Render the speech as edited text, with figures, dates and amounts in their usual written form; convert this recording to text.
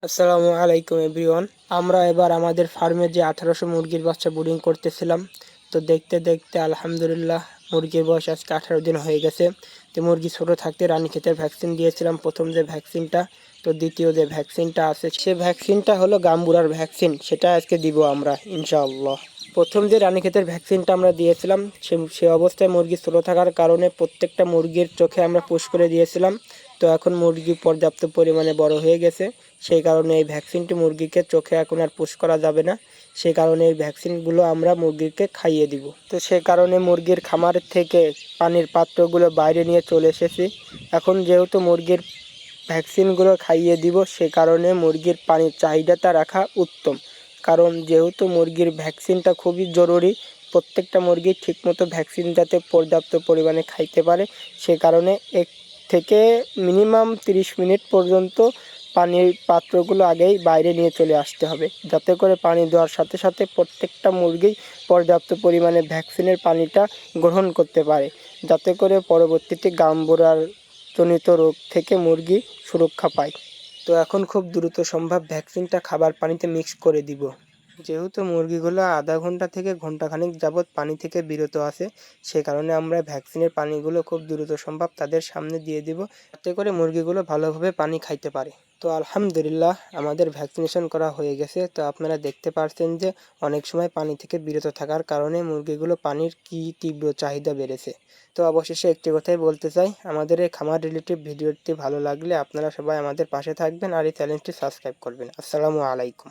আসসালামু আলাইকুম এভরিওয়ান। আমরা এবার আমাদের ফার্মে যে 1800 মুরগির বাচ্চা ব্রুডিং করতেছিলাম, তো দেখতে দেখতে আলহামদুলিল্লাহ মুরগির বয়স আজকে 18 দিন হয়ে গেছে। তো মুরগি ছোট থাকতে রানীক্ষেতের ভ্যাকসিন দিয়েছিলাম প্রথম যে ভ্যাকসিনটা। তো দ্বিতীয় যে ভ্যাকসিনটা আছে সে ভ্যাকসিনটা হলো গাম্বুরার ভ্যাকসিন, সেটা আজকে দিব আমরা ইনশাআল্লাহ। প্রথম যে রানীক্ষেতের ভ্যাকসিনটা আমরা দিয়েছিলাম সে অবস্থায় মুরগি ছোট থাকার কারণে প্রত্যেকটা মুরগির চোখে আমরা পুশ করে দিয়েছিলাম। তো এখন মুরগি পর্যাপ্ত পরিমাণে বড় হয়ে গেছে, সেই কারণে এই ভ্যাকসিনটি মুরগিকে চোখে এখন আর পুশ করা যাবে না। সেই কারণে এই ভ্যাকসিনগুলো আমরা মুরগিকে খাইয়ে দিব। তো সে কারণে মুরগির খামার থেকে পানির পাত্রগুলো বাইরে নিয়ে চলে এসেছি। এখন যেহেতু মুরগির ভ্যাকসিনগুলো খাইয়ে দিব, সে কারণে মুরগির পানির চাহিদাটা রাখা উত্তম। কারণ যেহেতু মুরগির ভ্যাকসিনটা খুবই জরুরি, প্রত্যেকটা মুরগি ঠিকমতো ভ্যাকসিন যাতে পর্যাপ্ত পরিমাণে খাইতে পারে, সে কারণে এক থেকে মিনিমাম 30 মিনিট পর্যন্ত পানির পাত্রগুলো আগেই বাইরে নিয়ে চলে আসতে হবে, যাতে করে পানি দেওয়ার সাথে সাথে প্রত্যেকটা মুরগি পর্যাপ্ত পরিমাণে ভ্যাকসিনের পানিটা গ্রহণ করতে পারে, যাতে করে পরবর্তীতে গাম্বুরার জনিত রোগ থেকে মুরগি সুরক্ষা পায়। তো এখন খুব দ্রুত সম্ভব ভ্যাকসিনটা খাবার পানিতে মিক্স করে দিব। যেহেতু মুরগিগুলো আধা ঘন্টা থেকে ঘন্টাখানেক যাবৎ পানি থেকে বিরত আছে, সে কারণে আমরা ভ্যাকসিনের পানিগুলো খুব দ্রুত সম্ভব তাদের সামনে দিয়ে দিব, যাতে করে মুরগিগুলো ভালোভাবে পানি খাইতে পারে। তো আলহামদুলিল্লাহ আমাদের ভ্যাকসিনেশন করা হয়ে গেছে। তো আপনারা দেখতে পাচ্ছেন যে অনেক সময় পানি থেকে বিরত থাকার কারণে মুরগিগুলো পানির কি তীব্র চাহিদা বেড়েছে। তো অবশেষে একটি কথাই বলতে চাই, আমাদের এই খামার রিলেটিভ ভিডিওটি ভালো লাগলে আপনারা সবাই আমাদের পাশে থাকবেন আর এই চ্যানেলটি সাবস্ক্রাইব করবেন। আসসালামু আলাইকুম।